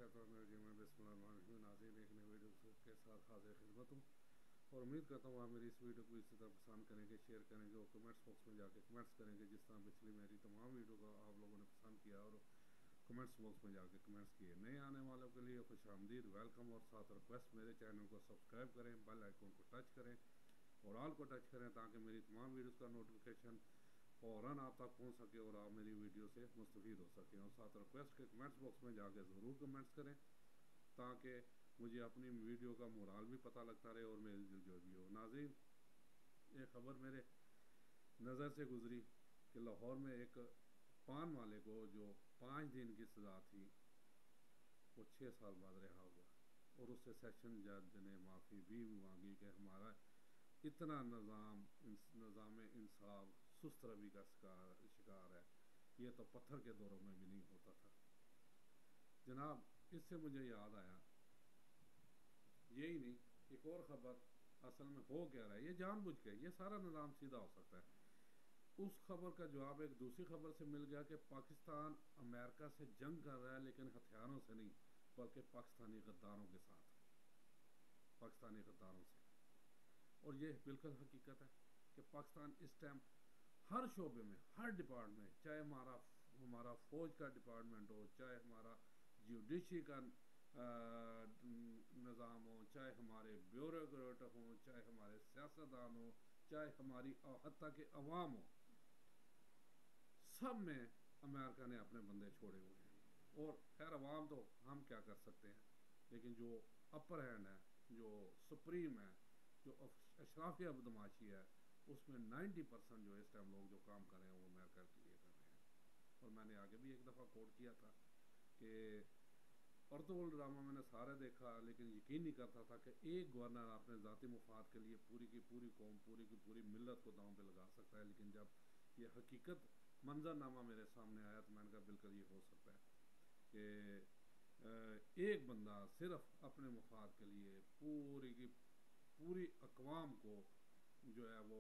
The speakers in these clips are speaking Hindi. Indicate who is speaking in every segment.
Speaker 1: बिस्मिल्लाहिर्रहमानिर्रहीम। नाज़रीन, एक नई वीडियो के साथ हाजिर खिदमत हूँ और उम्मीद करता हूँ आप मेरी इस वीडियो को इसी तरह पसंद करेंगे, शेयर करेंगे और कमेंट्स बॉक्स में जाके कमेंट्स करेंगे, जिस तरह पिछली मेरी तमाम वीडियो को आप लोगों ने पसंद किया और कमेंट्स बॉक्स में जाके कमेंट्स किए। नए आने वालों के लिए खुशामदीद, वेलकम और साथ रिक्वेस्ट, मेरे चैनल को सब्सक्राइब करें, बेल आइकन को टच करें और ऑल को टच करें ताकि मेरी तमाम वीडियोज़ का नोटिफिकेशन फ़ौरन आप तक पहुंच सके और आप मेरी वीडियो से मुस्तफ़ीद हो सकें। और साथ रिक्वेस्ट के कमेंट्स बॉक्स में जाके ज़रूर कमेंट्स करें ताकि मुझे अपनी वीडियो का मोराल भी पता लगता रहे और मेरी दिल जो भी हो। नाज़रीन, एक ख़बर मेरे नज़र से गुज़री कि लाहौर में एक पान वाले को जो 5 दिन की सज़ा थी वो 6 साल बाद रिहा हुआ और उससे सेशन जज ने माफ़ी भी मांगी कि हमारा इतना निज़ाम इंसाफ सुस्त रवि का शिकार है, ये तो पत्थर के दौरों में भी नहीं होता था। जनाब, इससे मुझे याद आया, यही नहीं, एक और ख़बर असल में हो क्या रहा है, ये जानबूझ के ये सारा निज़ाम सीधा हो सकता है। उस खबर का जवाब एक दूसरी खबर से मिल गया कि पाकिस्तान अमेरिका से जंग कर रहा है, लेकिन हथियारों से नहीं बल्कि पाकिस्तानी गद्दारों के साथ, पाकिस्तानी गद्दारों से। और ये बिल्कुल हकीकत है कि पाकिस्तान इस टाइम हर शोबे में, हर डिपार्टमेंट में, चाहे हमारा फ़ौज का डिपार्टमेंट हो, चाहे हमारा जुडिशरी का निज़ाम हो, चाहे हमारे ब्यूरोक्रेट हों, चाहे हमारे सियासतदान हो, चाहे हमारी हत्ता के अवाम हो, सब में अमेरिका ने अपने बंदे छोड़े हुए हैं। और खैर अवाम तो हम क्या कर सकते हैं, लेकिन जो अपर हैंड है, जो सुप्रीम है, जो अशराफिया बदमाशी है, उसमें 90% जो इस टाइम लोग जो काम कर रहे हैं वो अमेरिका के लिए कर रहे हैं। और मैंने आगे भी एक दफ़ा कोट किया था कि अर्तुगरुल ड्रामा मैंने सारा देखा, लेकिन यकीन नहीं करता था कि एक गवर्नर अपने ज़ाती मुफाद के लिए पूरी की पूरी कौम, पूरी की पूरी मिल्लत को दांव पे लगा सकता है। लेकिन जब ये हकीकत मंजरनामा मेरे सामने आया तो मैंने कहा बिल्कुल ये हो सकता है कि एक बंदा सिर्फ अपने मुफाद के लिए पूरी की पूरी अक़वाम को जो है वो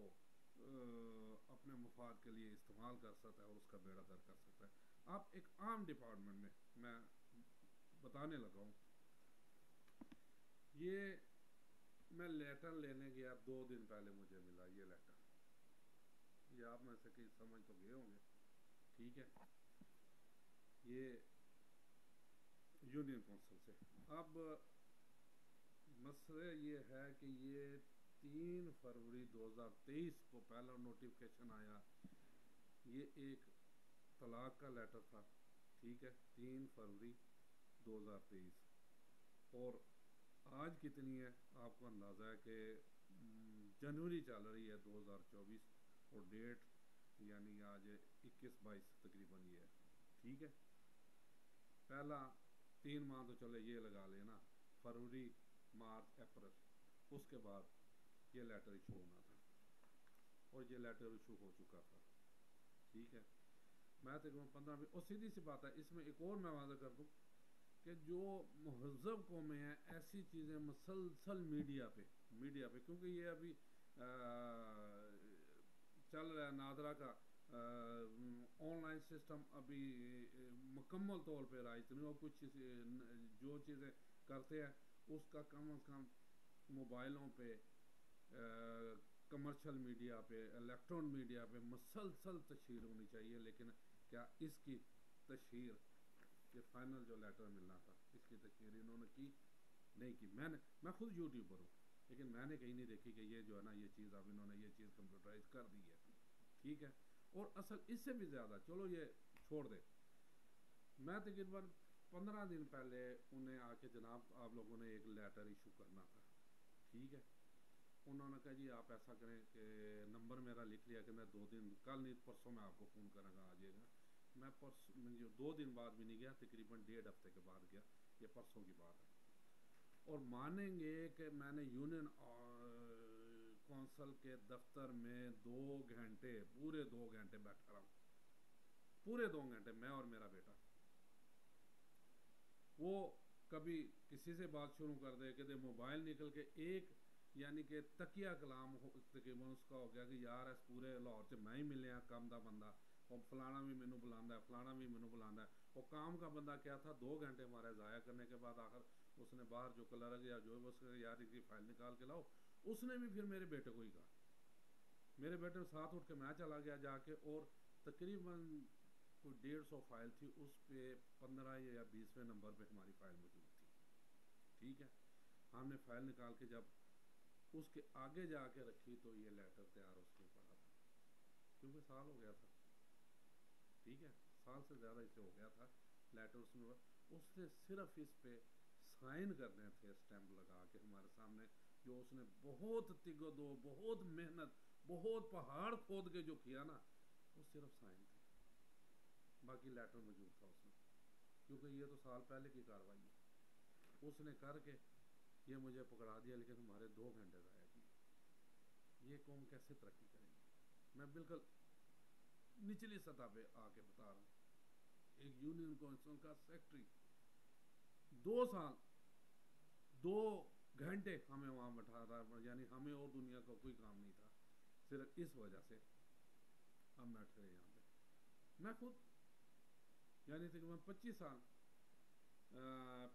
Speaker 1: अपने मुफाद के लिए इस्तेमाल कर सकता है और उसका बेड़ा दर कर सकता है। आप एक आम डिपार्टमेंट में, मैं बताने लगा हूँ, ये मैं लेटर लेने गया 2 दिन पहले मुझे मिला ये लेटर, ये आप में से कहीं समझ तो गए होंगे, ठीक है, ये यूनियन काउंसिल से। अब मसला ये है कि ये 3 फरवरी 2023 को पहला नोटिफिकेशन आया। ये एक तलाक का लेटर था, ठीक है, 3 फरवरी 2023। और आज कितनी है आपको अंदाज़ा है कि जनवरी चल रही है 2024 और डेट यानी आज 21-22 तकरीबन ये है, ठीक है। पहला 3 माह तो चले ये लगा लेना, फरवरी, मार्च, अप्रैल, उसके बाद ये लेटर इशू होना था और ये लेटर इशू हो चुका था, ठीक है। मैं तकरीबन 15 और सीधी सी बात है, इसमें एक और मैं वादा कर दूँ कि जो महज़ब कौमें हैं ऐसी चीज़ें मसलसल मीडिया पे, क्योंकि ये अभी चल रहा है नादरा का ऑनलाइन सिस्टम, अभी मुकम्मल तौर पे राइज नहीं, और कुछ जो चीज़ें करते हैं उसका कम अज़ कम मोबाइलों पे, कमर्शियल मीडिया पे, इलेक्ट्रॉनिक मीडिया पे मसलसल तशहीर होनी चाहिए। लेकिन क्या इसकी तशहीर, ये फाइनल जो लेटर मिलना था, इसकी तशहीर इन्होंने की नहीं की। मैं खुद यूट्यूबर हूँ, लेकिन मैंने कहीं नहीं देखी कि ये जो है ना ये चीज़ अब इन्होंने ये चीज़ कंप्यूटराइज कर दी है, ठीक है। और असल इससे भी ज़्यादा, चलो ये छोड़ दे, मैं तकरीबन 15 दिन पहले उन्हें आके जनाब आप लोगों ने एक लेटर इशू करना था, ठीक है। उन्होंने कहा जी आप ऐसा करें कि नंबर मेरा लिख लिया कि मैं 2 दिन, कल नहीं परसों मैं आपको फ़ोन करूँगा, आ जाइएगा। मैं परसों, जो 2 दिन बाद भी नहीं गया, तकरीबन 1.5 हफ्ते के बाद गया, ये परसों की बात है। और मानेंगे कि मैंने यूनियन कौंसल के दफ्तर में 2 घंटे, पूरे 2 घंटे बैठा रहा, पूरे 2 घंटे, मैं और मेरा बेटा। वो कभी किसी से बात शुरू कर दे कि मोबाइल निकल के एक यानी कि तकिया कलाम हो, तकरीबन उसका हो गया कि यार इस पूरे लाहौर च मैं ही मिले कम दा बंदा, और फलाना भी मैनू बुलांदा है, फलाना भी मैनू बुलांदा है। और काम का बंदा क्या था, 2 घंटे हमारे ज़ाया करने के बाद आखिर उसने बाहर जो क्लर्क या जो है उसने यार इसकी फाइल निकाल के लाओ, उसने भी फिर मेरे बेटे को ही कहा। मेरे बेटे ने साथ उठ के मैं चला गया जाके, और तकरीबन कोई 150 फाइल थी, उस पर 15 या 20वें नंबर पे हमारी फाइल मौजूद थी। ठीक है, हमने फाइल निकाल के जब उसके आगे जाके रखी तो ये लेटर तैयार उसमें पड़ा था, क्योंकि साल हो गया था। ठीक है, साल से ज़्यादा इसे हो गया था लेटर उसमें। उसने सिर्फ इस पे साइन करने थे स्टैंप लगा के हमारे सामने, जो उसने बहुत तिगो बहुत मेहनत बहुत पहाड़ खोद के जो किया ना, वो सिर्फ साइन थे, बाकी लेटर मौजूद था उसमें, क्योंकि ये तो साल पहले की कार्रवाई है। उसने करके ये मुझे पकड़ा दिया, लेकिन हमारे 2 घंटे ज़ाया किए। ये कौम कैसे तरक्की करेगी? मैं बिल्कुल निचली सतह पे आके बता रहा हूँ। एक यूनियन काउंसिल का सेक्रेटरी 2 साल 2 घंटे हमें वहां बैठा रहा, यानी हमें और दुनिया का कोई काम नहीं था, सिर्फ इस वजह से हम बैठे रहे यहाँ पे। मैं खुद यानी तकरीबन 25 साल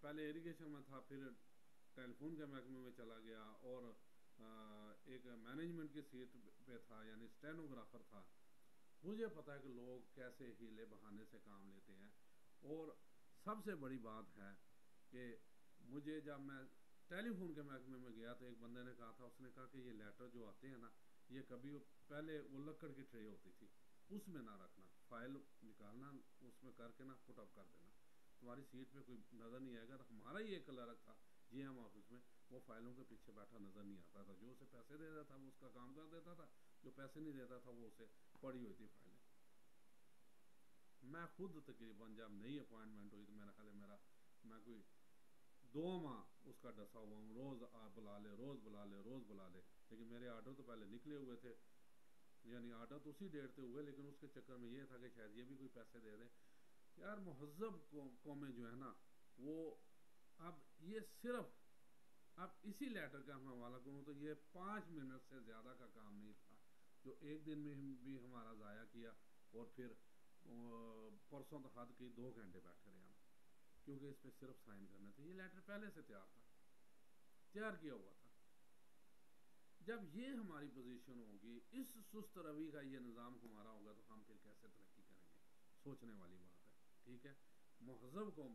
Speaker 1: पहले इरिगेशन में था, फिर टेलीफोन के महकमे में चला गया, और एक मैनेजमेंट की सीट पे था, यानी स्टेनोग्राफर था। मुझे पता है कि लोग कैसे हीले बहाने से काम लेते हैं। और सबसे बड़ी बात है कि मुझे जब मैं टेलीफोन के महकमे में गया तो एक बंदे ने कहा था, उसने कहा कि ये लेटर जो आते हैं ना, ये कभी पहले वो लकड़ की ट्रे होती थी, उसमें ना रखना, फाइल निकालना उसमें करके ना पुटअप कर देना, तुम्हारी सीट पे कोई नज़र नहीं आएगा। तो हमारा ही एक क्लर्क था GM ऑफिस में, वो फाइलों के पीछे बैठा नज़र नहीं आता था, जो उसे पैसे दे देता था वो उसका काम कर देता था, जो पैसे नहीं देता था वो उसे पड़ी हुई थी फाइलें। मैं खुद तकरीबन जब नई अपॉइंटमेंट हुई तो मेरा ख्याल है मैं कोई 2 माह उसका डसा हुआ हूँ, रोज़ बुला ले रोज़ बुला ले रोज़ बुला ले, लेकिन मेरे आर्डर तो पहले निकले हुए थे, यानी आर्डर तो उसी डेट से हुए, लेकिन उसके चक्कर में ये था कि शायद ये भी कोई पैसे दे दे। यार महज़ब कौमें जो है ना, वो अब ये सिर्फ अब इसी लेटर का मैं हवाला करूँ तो ये 5 मिनट से ज़्यादा का काम नहीं था, जो एक दिन में भी हमारा ज़ाया किया, और फिर परसों तो हद की 2 घंटे बैठे रहे हम, क्योंकि इस पर सिर्फ साइन करने थे। ये लेटर पहले से तैयार किया हुआ था। जब ये हमारी पोजीशन होगी, इस सुस्त रवि का ये निज़ाम हमारा होगा, तो हम फिर कैसे तरक्की करेंगे? सोचने वाली बात है। ठीक है, महज़ब को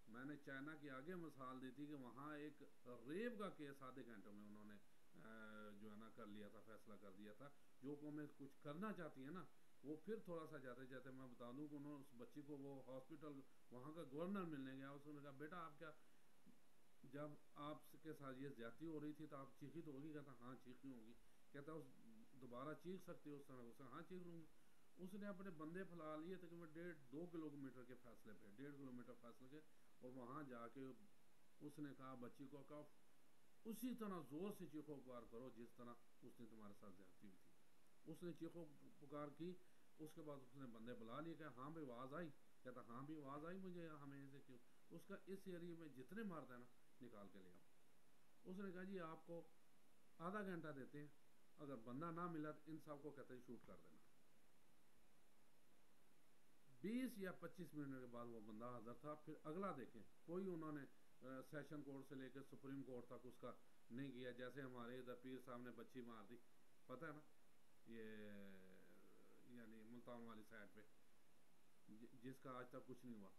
Speaker 1: मैंने चाइना की आगे मिसाल दी थी कि वहाँ एक रेप का केस आधे घंटे में उन्होंने जो है ना कर लिया था, फैसला कर दिया था। जो कौमें कुछ करना चाहती है ना, वो फिर थोड़ा सा जाते जाते मैं बता दूं कि उन्होंने उस बच्ची को वो हॉस्पिटल वहाँ का गवर्नर मिलने गया, उसने कहा बेटा आप क्या, जब आपके साथ ये ज्यादती हो रही थी तो आप चीखी तो होगी? कहता हाँ चीखी होगी। कहता उस दोबारा चीख सकती हो उस समय? उसने हाँ चीख लूँगी। उसने अपने बंदे फैला लिए तकरीबन 1.5-2 किलोमीटर के फासले पे, 1.5 किलोमीटर फासले के, और वहाँ जाके उसने कहा बच्ची को कहा उसी तरह जोर से चीखो पुकार करो जिस तरह उसने तुम्हारे साथ ज्यादती हुई थी। उसने चीखो पुकार की। उसके बाद उसने बंदे बुला लिए, कहा हाँ भाई आवाज़ आई? कहता हाँ भी आवाज़ आई मुझे, हमें ऐसे क्यों? उसका इस एरिया में जितने मारते हैं ना निकाल के ले आओ। उसने कहा जी आपको आधा घंटा देते हैं, अगर बंदा ना मिला तो इन सब को कहते हैं शूट कर देना। 20 या 25 मिनट के बाद वो बंदा हाजिर था। फिर अगला देखें, कोई उन्होंने सेशन कोर्ट से लेकर सुप्रीम कोर्ट तक उसका नहीं किया। जैसे हमारे इधर पीर साहब ने बच्ची मार दी, पता है ना, ये यानी मुल्तान वाली साइड पे, जिसका आज तक कुछ नहीं हुआ।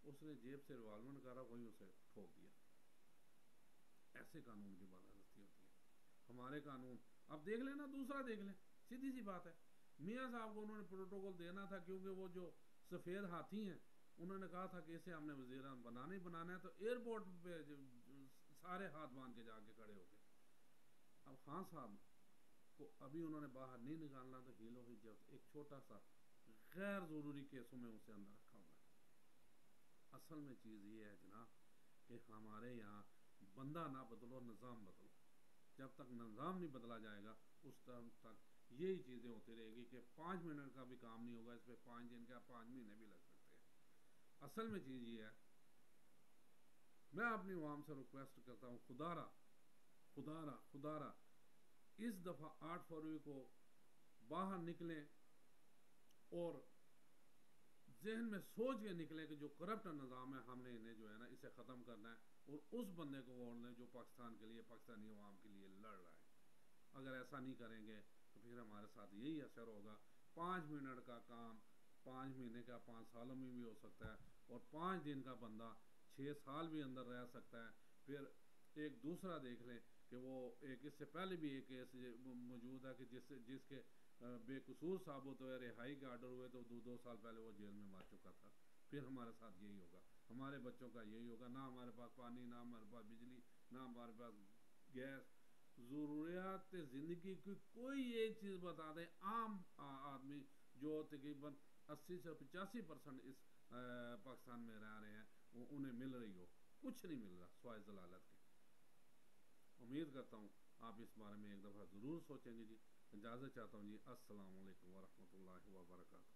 Speaker 1: उसने जेब से रिवाल्वर निकाला, वही उसे ठोक दिया। ऐसे कानून की बदअज़ती होती है। हमारे कानून अब देख लेना, दूसरा देख लें, सीधी सी बात है। मियाँ साहब को उन्होंने प्रोटोकॉल देना था, क्योंकि वो जो सफ़ेद हाथी हैं, उन्होंने कहा था कि इसे हमने वज़ीर बनाना ही बनाना है, तो एयरपोर्ट पे सारे हाथ बांध के जाके खड़े हो गए। अब खान साहब को अभी उन्होंने बाहर नहीं निकालना, तो हीलो ही जब एक छोटा सा गैर ज़रूरी केसों में उसे अंदर रखा हुआ है। असल में चीज़ ये है जनाब कि हमारे यहाँ बंदा ना बदलो, निज़ाम बदलो। जब तक निज़ाम नहीं बदला जाएगा उस टाइम तक यही चीज़ें होती रहेगी कि 5 मिनट का भी काम नहीं होगा, इस पर 5 दिन क्या 5 महीने भी लग सकते हैं। असल में चीज़ ये है, मैं अपनी आवाम से रिक्वेस्ट करता हूँ, खुदारा खुदारा खुदारा इस दफ़ा 8 फरवरी को बाहर निकलें और जहन में सोच के निकले कि जो करप्ट निज़ाम है हमने इन्हें जो है ना इसे ख़त्म करना है, और उस बंदे को वोट दें जो पाकिस्तान के लिए, पाकिस्तानी अवाम के लिए लड़ रहा है। अगर ऐसा नहीं करेंगे तो फिर हमारे साथ यही असर होगा। 5 मिनट का काम 5 महीने का 5 सालों में भी हो सकता है, और 5 दिन का बंदा 6 साल भी अंदर रह सकता है। फिर एक दूसरा देख लें कि वो एक इससे पहले भी एक केस मौजूद है कि जिसके बेकसूर साबित हुए, रिहाई के आर्डर हुए, तो 2 साल पहले वो जेल में मर चुका था। फिर हमारे साथ यही होगा, हमारे बच्चों का यही होगा। ना हमारे पास पानी, ना हमारे पास बिजली, ना हमारे पास गैस। ज़रूरियात ज़िंदगी की कोई एक चीज़ बता दें आम आदमी जो तकरीबन 80 से 85% इस पाकिस्तान में रह रहे हैं, वो उन्हें मिल रही हो, कुछ नहीं मिल रहा स्वाय जलालत के। उम्मीद करता हूँ आप इस बारे में एक दफ़ा ज़रूर सोचेंगे जी। इजाज़त चाहता हूँ जी। अस्सलाम वालेकुम वरहमतुल्लाहि वबरकातुहू।